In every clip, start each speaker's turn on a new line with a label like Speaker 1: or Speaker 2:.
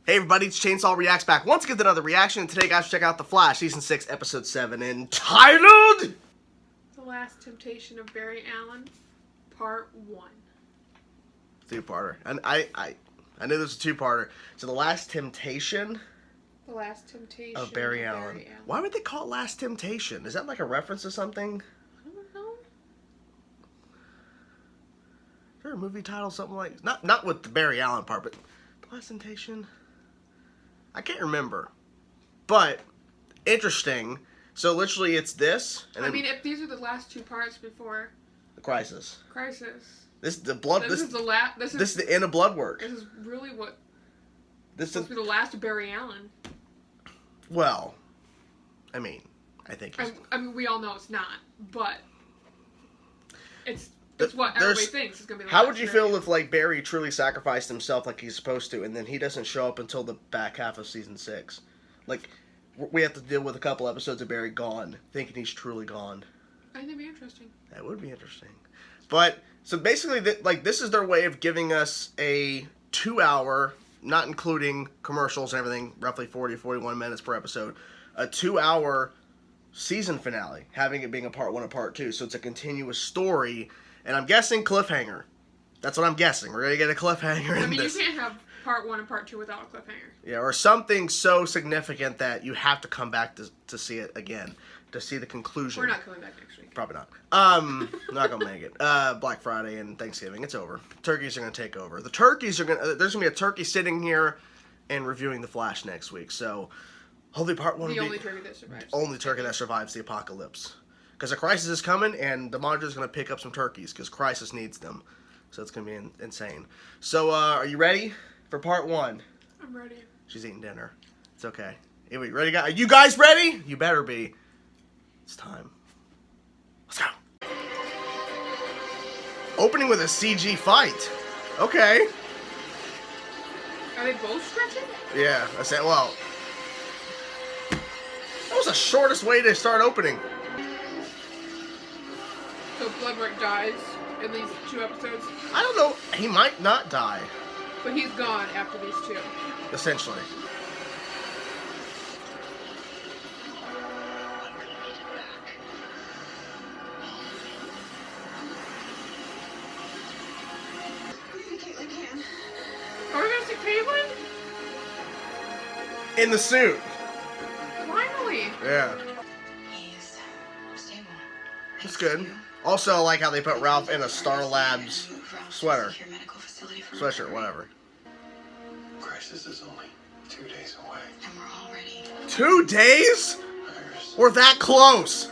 Speaker 1: Hey everybody, it's Chainsaw Reacts back once again with another reaction, and today guys, check out The Flash, Season 6, Episode 7, entitled...
Speaker 2: The Last Temptation of Barry Allen, Part 1.
Speaker 1: Two-parter. And I knew this was a two-parter. So The Last Temptation...
Speaker 2: The Last Temptation
Speaker 1: of Barry Allen. Why would they call it Last Temptation? Is that like a reference to something?
Speaker 2: I don't know.
Speaker 1: Is there a movie title, something like... Not with the Barry Allen part, but... The Last Temptation... I can't remember, but interesting. So literally, it's this. And
Speaker 2: I mean, if these are the last two parts before
Speaker 1: the Crisis. This is the blood.
Speaker 2: This is the last.
Speaker 1: This is the end of blood work.
Speaker 2: This is really what.
Speaker 1: This is
Speaker 2: supposed to be the last of Barry Allen.
Speaker 1: Well, I mean, I think.
Speaker 2: I mean, we all know it's not, but it's what everybody thinks is gonna be.
Speaker 1: How would you feel if like Barry truly sacrificed himself like he's supposed to, and then he doesn't show up until the back half of season 6? Like, we have to deal with a couple episodes of Barry gone, thinking he's truly gone.
Speaker 2: I think that'd be interesting.
Speaker 1: That would be interesting. But so basically, this is their way of giving us a 2-hour, not including commercials and everything, roughly 40-41 minutes per episode, a 2-hour season finale, having it being a part 1 and part 2. So it's a continuous story. And I'm guessing cliffhanger. That's what I'm guessing. We're going to get a cliffhanger in this.
Speaker 2: You can't have part 1 and part 2 without a cliffhanger.
Speaker 1: Yeah, or something so significant that you have to come back to see it again. To see the conclusion.
Speaker 2: We're not coming back next week.
Speaker 1: Probably not. Not going to make it. Black Friday and Thanksgiving, it's over. Turkeys are going to take over. The turkeys are going to... There's going to be a turkey sitting here and reviewing The Flash next week. So, hopefully part 1 will be...
Speaker 2: The only turkey that survives.
Speaker 1: Only turkey that survives the apocalypse. Because a crisis is coming, and the monitor is going to pick up some turkeys, because Crisis needs them. So it's going to be insane. So, are you ready for part 1?
Speaker 2: I'm ready.
Speaker 1: She's eating dinner. It's okay. Hey, wait, ready, guys? Are you guys ready? You better be. It's time. Let's go. Opening with a CG fight. Okay.
Speaker 2: Are they both stretching?
Speaker 1: Yeah, I said, well. That was the shortest way to start opening.
Speaker 2: So Bloodwork dies in these 2 episodes?
Speaker 1: I don't know. He might not die.
Speaker 2: But he's gone after these 2.
Speaker 1: Essentially.
Speaker 2: Are we gonna see Caitlin?
Speaker 1: In the suit.
Speaker 2: Finally.
Speaker 1: Yeah.
Speaker 3: He's stable.
Speaker 1: That's good. Also, I like how they put Ralph in a Star Labs sweater. Sweatshirt, whatever.
Speaker 4: Crisis is only 2 days away.
Speaker 3: And we're all ready.
Speaker 1: 2 days? We're that close.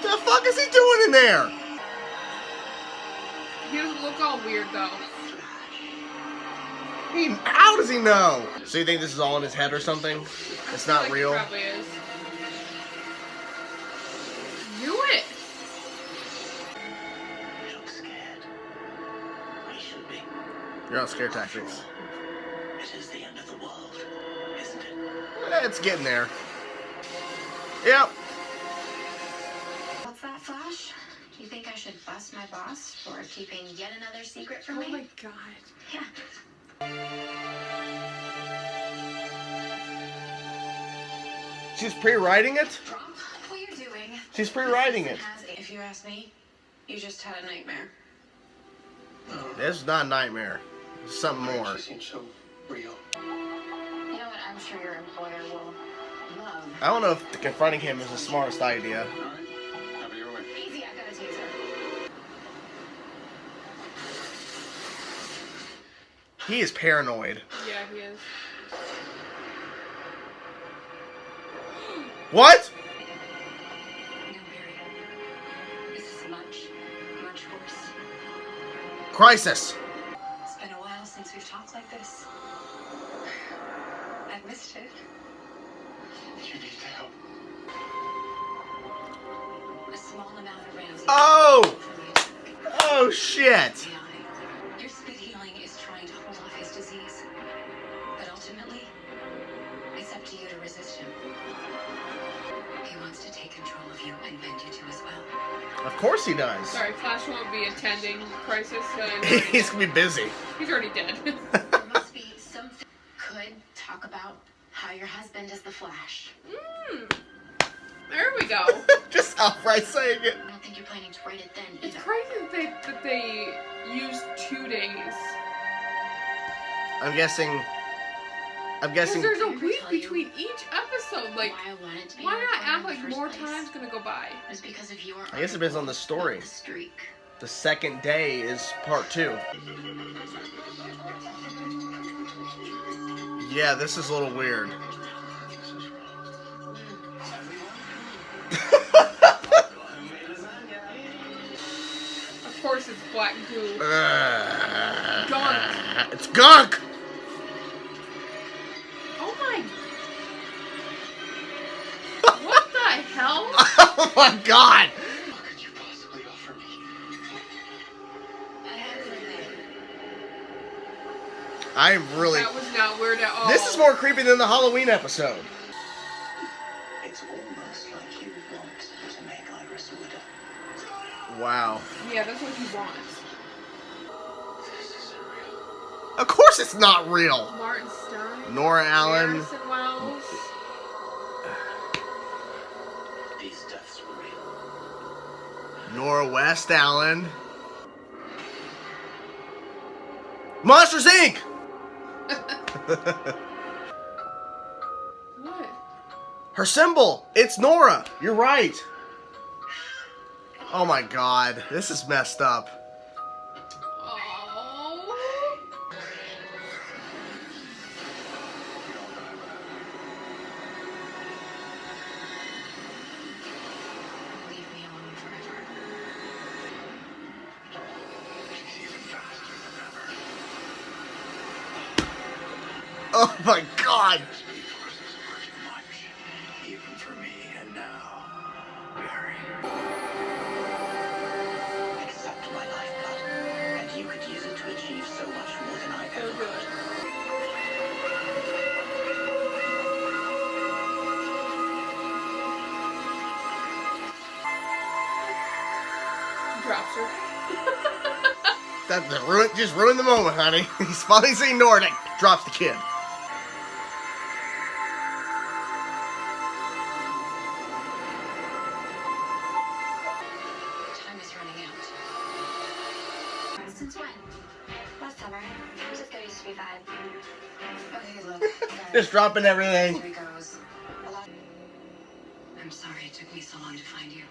Speaker 1: The fuck is he doing in there?
Speaker 2: He doesn't look all weird though.
Speaker 1: How does he know? So you think this is all in his head or something? It's not real?
Speaker 2: It probably is. Knew it!
Speaker 4: You look scared. We should be.
Speaker 1: You're on scare tactics.
Speaker 4: It is the end of the world, isn't it?
Speaker 1: It's getting there. Yep.
Speaker 3: What's that, Flash? Do you think I should bust my boss for keeping yet another secret from
Speaker 2: Oh
Speaker 3: me?
Speaker 2: my god.
Speaker 3: Yeah.
Speaker 1: She's pre-writing it?
Speaker 3: Drop what you're doing.
Speaker 1: She's pre-writing it.
Speaker 3: If you ask me, you just had a nightmare.
Speaker 1: This is not a nightmare. It's something more.
Speaker 4: She seems so real.
Speaker 3: You know what? I'm sure your employer will love.
Speaker 1: I don't know if confronting him is the smartest idea.
Speaker 4: All right. Have your way.
Speaker 3: Easy, I got a taser.
Speaker 1: He is paranoid.
Speaker 2: Yeah, he is.
Speaker 1: What?
Speaker 3: No, Barry. This is much, much worse.
Speaker 1: Crisis.
Speaker 3: It's been a while since we've talked like this. I've missed it.
Speaker 4: You need help.
Speaker 3: A small amount of Ramsey.
Speaker 1: Oh! Oh shit!
Speaker 3: Your speed healing is trying to hold off his disease. But ultimately, it's up to you to resist him. He wants to take control of you and bend you to his will.
Speaker 1: Of course he does.
Speaker 2: Sorry, Flash won't be attending Crisis.
Speaker 1: He's gonna be busy.
Speaker 2: He's already dead.
Speaker 3: There must be some. Could talk about how your husband is the Flash.
Speaker 2: There we go.
Speaker 1: Just outright saying it.
Speaker 3: I don't think you're planning to write it then
Speaker 2: It's
Speaker 3: either.
Speaker 2: crazy that they used 2 days.
Speaker 1: I'm guessing.
Speaker 2: Because there's a
Speaker 3: Can I
Speaker 2: week
Speaker 3: tell you
Speaker 2: between each episode. Like,
Speaker 3: why I wanted to be
Speaker 2: why
Speaker 3: in
Speaker 2: not
Speaker 3: Skyland
Speaker 2: act
Speaker 3: in
Speaker 2: like
Speaker 3: the
Speaker 2: more
Speaker 3: first place?
Speaker 2: time's gonna go by?
Speaker 3: It was because of your
Speaker 1: I guess it depends on the
Speaker 3: article
Speaker 1: story.
Speaker 3: about the streak.
Speaker 1: The second day is part 2. Yeah, this is a little weird.
Speaker 2: Of course, it's black goo. Gunk.
Speaker 1: It's gunk!
Speaker 2: Oh my! What the hell?
Speaker 1: Oh my god!
Speaker 4: What could you possibly offer me?
Speaker 1: I'm really.
Speaker 2: That was not weird at all.
Speaker 1: This is more creepy than the Halloween episode.
Speaker 4: It's almost like you want to make Iris widow.
Speaker 1: Wow.
Speaker 2: Yeah, that's what he wants.
Speaker 4: This isn't real.
Speaker 1: Of course it's not real.
Speaker 2: Martin Stein.
Speaker 1: Nora Allen.
Speaker 2: Harrison Wells.
Speaker 4: These deaths were real.
Speaker 1: Nora West Allen. Monsters Inc.
Speaker 2: What?
Speaker 1: Her symbol. It's Nora. You're right. Oh my god. This is messed up.
Speaker 2: Oh.
Speaker 3: Leave me alone forever.
Speaker 4: She's even faster than ever.
Speaker 1: Oh my god.
Speaker 4: Speed forces were too much, even for me, and now, Barry. Accept my lifeblood, and you could use it to achieve so much more than I
Speaker 2: So
Speaker 4: ever
Speaker 2: good.
Speaker 4: could.
Speaker 2: Drops her.
Speaker 1: That just ruined the moment, honey. He's finally seen Nordic. Drops the kid.
Speaker 3: Time is running out. Since when?
Speaker 5: Last summer. Cisco used to be 5.
Speaker 3: Okay, look.
Speaker 1: Just dropping everything.
Speaker 3: Here it goes. I'm sorry it took me so long to find you.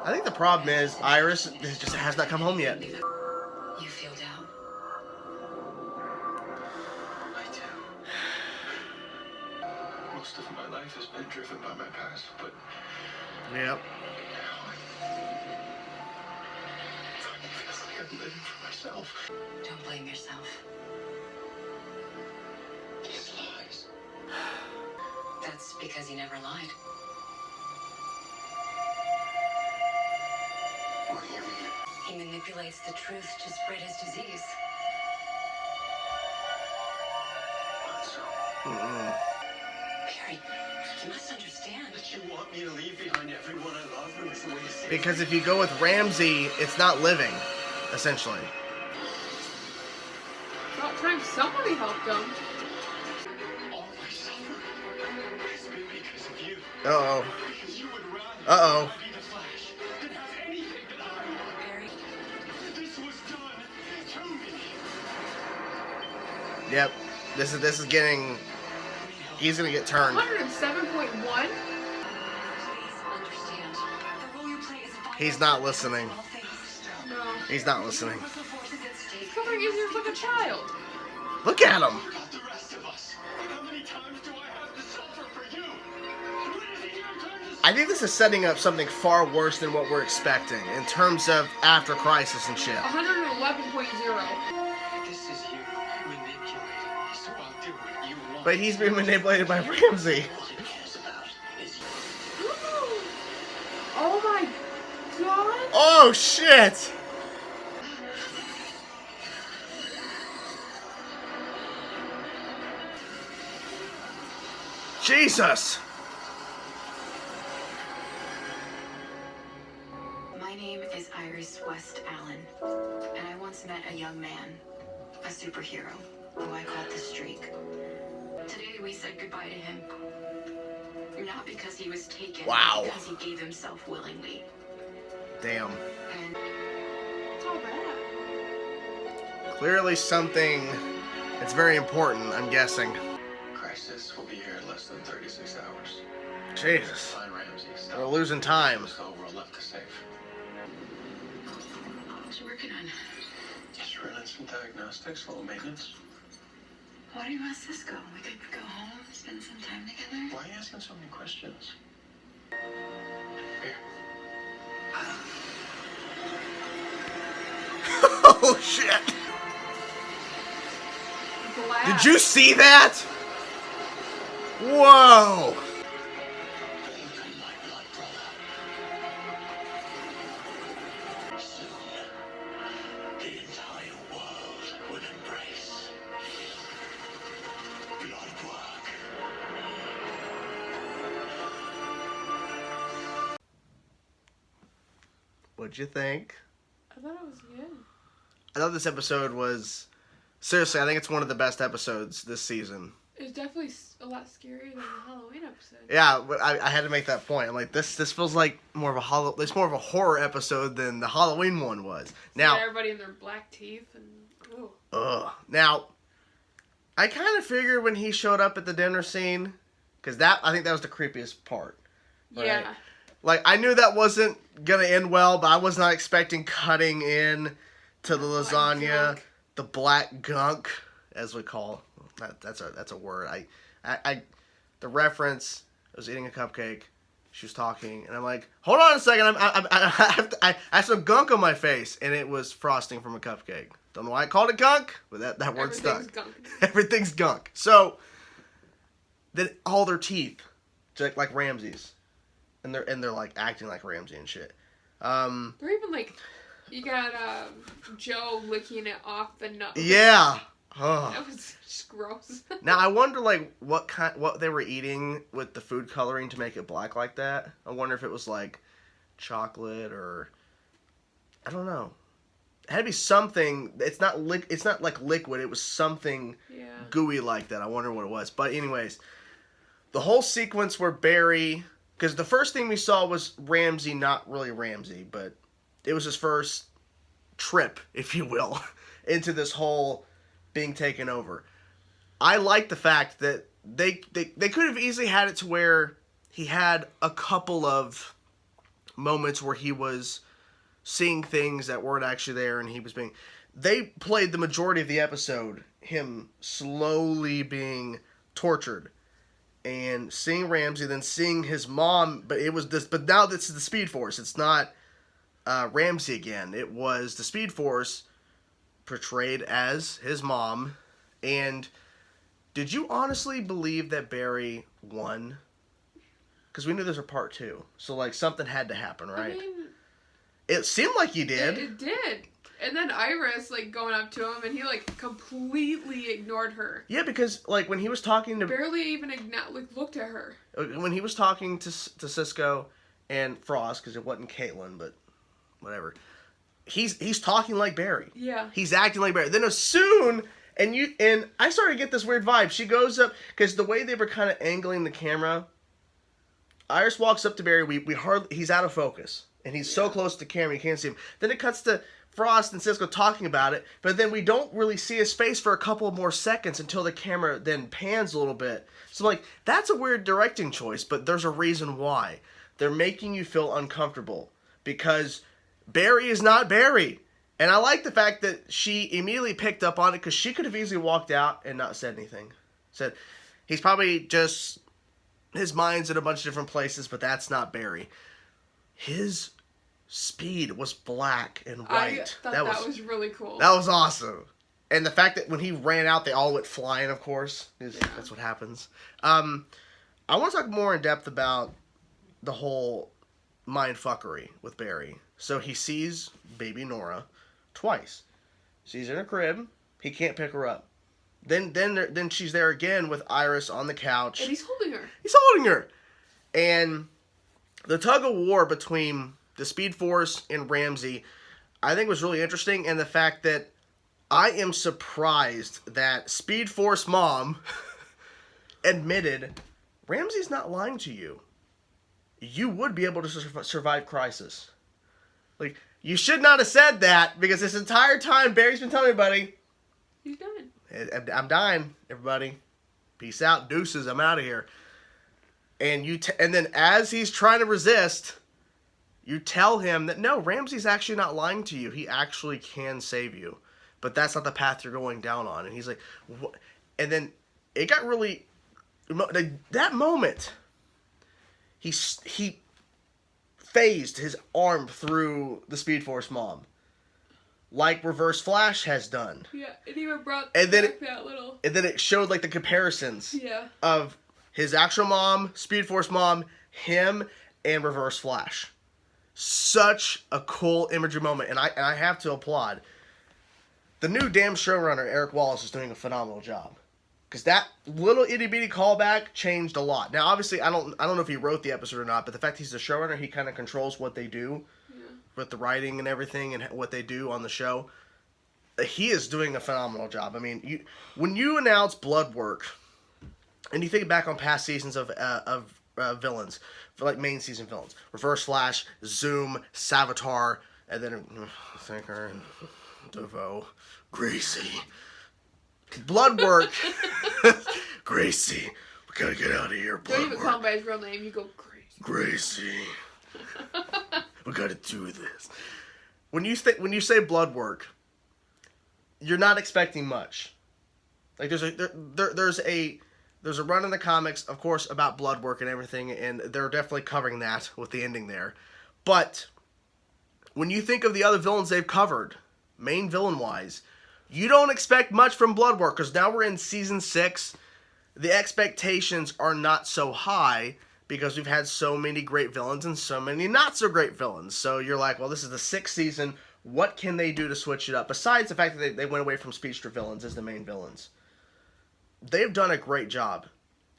Speaker 1: I think the problem is Iris just has not come home yet.
Speaker 3: You feel doubt?
Speaker 4: I do. Most of my life has been driven by my past, but
Speaker 1: Yep.
Speaker 4: now it feels like I'm living for myself.
Speaker 3: Don't blame yourself.
Speaker 4: These lies.
Speaker 3: That's because he never lied.
Speaker 4: What do you mean?
Speaker 3: He manipulates the truth to spread his disease.
Speaker 4: Not so.
Speaker 3: Perry, you must understand.
Speaker 4: That you want me to leave behind everyone I love when it's the way to save
Speaker 1: Because if you go with Ramsey, it's not living, essentially.
Speaker 2: About time somebody helped him.
Speaker 4: all my suffering has been because of you.
Speaker 1: Uh-oh.
Speaker 4: Because you would rather
Speaker 1: Uh-oh.
Speaker 4: be the Flash than have anything that I want.
Speaker 3: Perry,
Speaker 4: This was done to me.
Speaker 1: Yep. This is getting. He's gonna get turned.
Speaker 2: 107.1?
Speaker 3: please understand. The role you play is vital.
Speaker 1: He's not listening.
Speaker 3: All things.
Speaker 2: No.
Speaker 1: He's not listening.
Speaker 3: Universal forces at stake.
Speaker 2: He's coming in here like a child.
Speaker 1: Look at him.
Speaker 4: What about the rest of us? How many times do I have to suffer for you? When is it your turn to
Speaker 1: I think this is setting up something far worse than what we're expecting in terms of after Crisis and shit.
Speaker 2: 111.0.
Speaker 4: This is you manipulating me, so I'll do what you want.
Speaker 1: But he's being manipulated by Ramsey.
Speaker 4: All it cares about is you.
Speaker 2: Oh my god.
Speaker 1: Oh shit! Jesus!
Speaker 3: My My name is Iris West Allen, and I once met a young man, a superhero, who I called the Streak. Today we said goodbye to him. Not because he was taken,
Speaker 1: Wow.
Speaker 3: but because he gave himself willingly.
Speaker 1: Damn.
Speaker 3: And
Speaker 2: It's all bad.
Speaker 1: Clearly something that's very important, I'm guessing.
Speaker 4: Crisis will be here in less than 36 hours.
Speaker 1: Jesus.
Speaker 4: Find Ramsey. Stop.
Speaker 1: We're losing time.
Speaker 4: There's no world left to save.
Speaker 3: what you working on?
Speaker 4: Just running some diagnostics, little maintenance.
Speaker 3: Why do you ask Cisco? We could go home, spend some time together.
Speaker 4: Why are you asking so many questions? Here.
Speaker 1: Oh, shit.
Speaker 2: Glass.
Speaker 1: Did you see that? Whoa.
Speaker 4: Look at my blood, brother. Soon, the entire world will embrace blood work.
Speaker 1: What'd you think?
Speaker 2: I thought it was good.
Speaker 1: I thought this episode was... Seriously, I think it's one of the best episodes this season.
Speaker 2: It's definitely a lot scarier than the Halloween episode.
Speaker 1: Yeah, but I had to make that point. I'm like, this feels like more of a it's more of a horror episode than the Halloween one was. Now,
Speaker 2: everybody in their black teeth and
Speaker 1: Now, I kind of figured when he showed up at the dinner scene, because I think that was the creepiest part. Right?
Speaker 2: yeah.
Speaker 1: Like, I knew that wasn't gonna end well, but I was not expecting cutting in to the lasagna,
Speaker 2: gunk.
Speaker 1: the black gunk, as we call that's a word. I the reference. I was eating a cupcake. She was talking, and I'm like, hold on a second. I have some gunk on my face, and it was frosting from a cupcake. Don't know why I called it gunk, but that word stuck.
Speaker 2: Gunk.
Speaker 1: Everything's gunk. So then all their teeth, just like Ramsey's, and they're like acting like Ramsey and shit.
Speaker 2: They're even like, you got Joe licking it off the nose.
Speaker 1: Yeah. Ugh.
Speaker 2: That was just gross.
Speaker 1: Now I wonder like what they were eating with the food coloring to make it black like that. I wonder if it was like chocolate or I don't know. It had to be something. It's not like liquid. It was something gooey like that. I wonder what it was. But anyways, the whole sequence where Barry, because the first thing we saw was Ramsey, not really Ramsey, but it was his first trip, if you will, into this whole being taken over. I like the fact that they could have easily had it to where he had a couple of moments where he was seeing things that weren't actually there, and he was being... They played the majority of the episode him slowly being tortured and seeing Ramsey, then seeing his mom, but it was this. But now this is the Speed Force. It's not Ramsey again. It was the Speed Force portrayed as his mom. And did you honestly believe that Barry won? Because we knew there's a part 2, so like something had to happen, right?
Speaker 2: I mean,
Speaker 1: it seemed like he did.
Speaker 2: It did. And then Iris, like, going up to him, and he, like, completely ignored her.
Speaker 1: Yeah, because, like, when he was talking to...
Speaker 2: Barely even looked at her.
Speaker 1: When he was talking to Cisco and Frost, because it wasn't Caitlin, but whatever, he's talking like Barry.
Speaker 2: Yeah.
Speaker 1: He's acting like Barry. Then as soon... And I started to get this weird vibe. She goes up... Because the way they were kind of angling the camera... Iris walks up to Barry. He's out of focus. And he's so close to the camera, you can't see him. Then it cuts to Frost and Cisco talking about it, but then we don't really see his face for a couple more seconds until the camera then pans a little bit. So, like, that's a weird directing choice, but there's a reason why. They're making you feel uncomfortable because Barry is not Barry. And I like the fact that she immediately picked up on it because she could have easily walked out and not said anything. Said, he's probably just... His mind's in a bunch of different places, but that's not Barry. His speed was black and white.
Speaker 2: I thought that was really cool.
Speaker 1: That was awesome. And the fact that when he ran out, they all went flying, of course. That's what happens. I want to talk more in depth about the whole mindfuckery with Barry. So he sees baby Nora twice. She's in her crib. He can't pick her up. Then she's there again with Iris on the couch.
Speaker 2: And he's holding her.
Speaker 1: He's holding her. And the tug of war between the Speed Force and Ramsey, I think was really interesting, and the fact that I am surprised that Speed Force Mom admitted, Ramsey's not lying to you. You would be able to survive crisis. Like, you should not have said that, because this entire time Barry's been telling everybody,
Speaker 2: he's done.
Speaker 1: I'm dying, everybody. Peace out, deuces, I'm out of here. And and then as he's trying to resist, you tell him that, no, Ramsey's actually not lying to you. He actually can save you. But that's not the path you're going down on. And he's like, what? And then it got really, that moment, he phased his arm through the Speed Force Mom, like Reverse Flash has done.
Speaker 2: Yeah, it even brought
Speaker 1: back
Speaker 2: that little.
Speaker 1: And then it showed like the comparisons.
Speaker 2: Yeah.
Speaker 1: Of his actual mom, Speed Force Mom, him, and Reverse Flash. Such a cool imagery moment, and I have to applaud. The new damn showrunner, Eric Wallace, is doing a phenomenal job. Because that little itty bitty callback changed a lot. Now, obviously, I don't know if he wrote the episode or not, but the fact he's the showrunner, he kind of controls what they do with the writing and everything, and what they do on the show. He is doing a phenomenal job. I mean, when you announce blood work, and you think back on past seasons of villains, for like main season villains, Reverse Flash, Zoom, Savitar, and then Thinker, and DeVoe, Gracie. Blood work. Gracie, we gotta get out of here. Blood
Speaker 2: Don't even
Speaker 1: work.
Speaker 2: call him by his real name. You go
Speaker 1: Gracie. We gotta do this. When you say blood work, you're not expecting much. Like there's a run in the comics, of course, about blood work and everything, and they're definitely covering that with the ending there. But when you think of the other villains they've covered, main villain-wise, you don't expect much from blood work, because now we're in season 6. The expectations are not so high, because we've had so many great villains and so many not-so-great villains. So you're like, well, this is the 6th season. What can they do to switch it up? Besides the fact that they went away from speedster villains as the main villains. They've done a great job.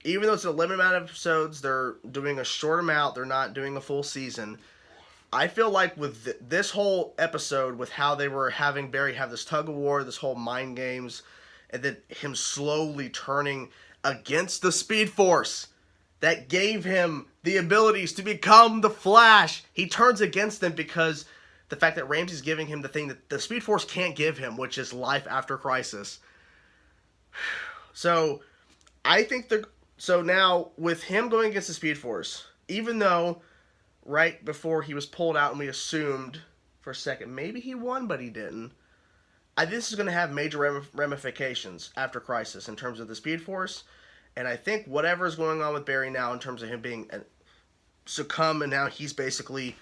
Speaker 1: Even though it's a limited amount of episodes, they're doing a short amount. They're not doing a full season. I feel like with this whole episode, with how they were having Barry have this tug of war, this whole mind games, and then him slowly turning against the Speed Force that gave him the abilities to become the Flash. He turns against them because the fact that Ramsey's giving him the thing that the Speed Force can't give him, which is life after crisis. So, I think so now, with him going against the Speed Force, even though right before he was pulled out and we assumed for a second maybe he won, but he didn't, I think this is going to have major ramifications after crisis in terms of the Speed Force. And I think whatever is going on with Barry now in terms of him being succumb, and now he's basically,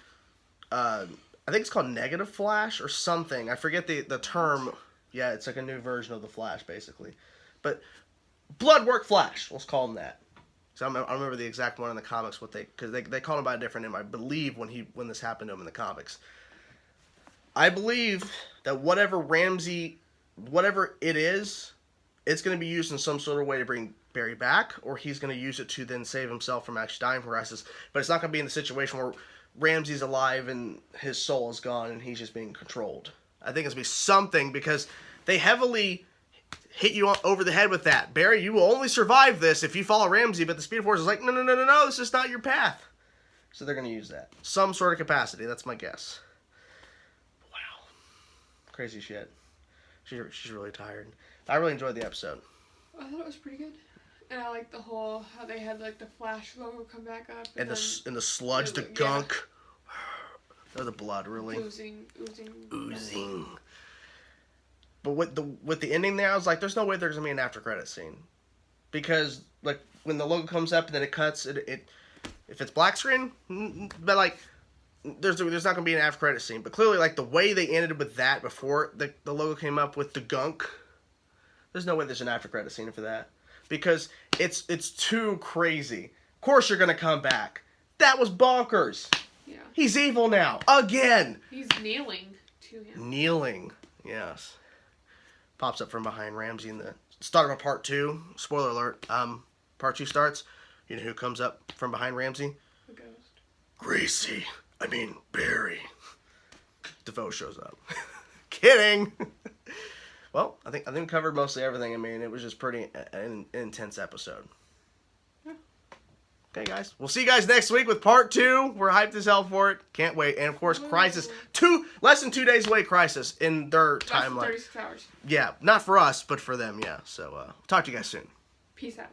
Speaker 1: I think it's called Negative Flash or something. I forget the term. Yeah, it's like a new version of the Flash, basically. But Bloodwork Flash, let's call him that. So I don't remember the exact one in the comics, because they called him by a different name, I believe, when this happened to him in the comics. I believe that whatever it is, it's going to be used in some sort of way to bring Barry back, or he's going to use it to then save himself from actually dying from crisis. But it's not going to be in the situation where Ramsey's alive and his soul is gone and he's just being controlled. I think it's going to be something, because they heavily hit you over the head with that. Barry, you will only survive this if you follow Ramsey, but the Speed Force is like, no, this is not your path. So they're going to use that. Some sort of capacity, that's my guess. Wow. Crazy shit. She's really tired. I really enjoyed the episode.
Speaker 2: I thought it was pretty good. And I like the whole, how they had like the Flash logo come back up.
Speaker 1: And the sludge, the gunk. Or the blood, really.
Speaker 2: Oozing.
Speaker 1: But with the ending there, I was like, there's no way there's going to be an after credit scene. Because, like, when the logo comes up and then it cuts, if it's black screen, but, like, there's not going to be an after credit scene. But clearly, like, the way they ended with that before the logo came up with the gunk, there's no way there's an after credit scene for that. Because it's too crazy. Of course you're going to come back. That was bonkers.
Speaker 2: Yeah.
Speaker 1: He's evil now. Again.
Speaker 2: He's kneeling to him.
Speaker 1: Kneeling. Yes. Pops up from behind Ramsey in the start of part 2. Spoiler alert. Part 2 starts. You know who comes up from behind Ramsey?
Speaker 2: The ghost.
Speaker 1: Gracie, I mean, Barry. Defoe shows up. Kidding. Well, I think we covered mostly everything. I mean, it was just pretty an intense episode. Okay, guys. We'll see you guys next week with part 2. We're hyped as hell for it. Can't wait. And, of course, Crisis. Less than 2 days away, Crisis, in their timeline.
Speaker 2: 36 hours.
Speaker 1: Yeah, not for us, but for them, yeah. So, talk to you guys soon.
Speaker 2: Peace out.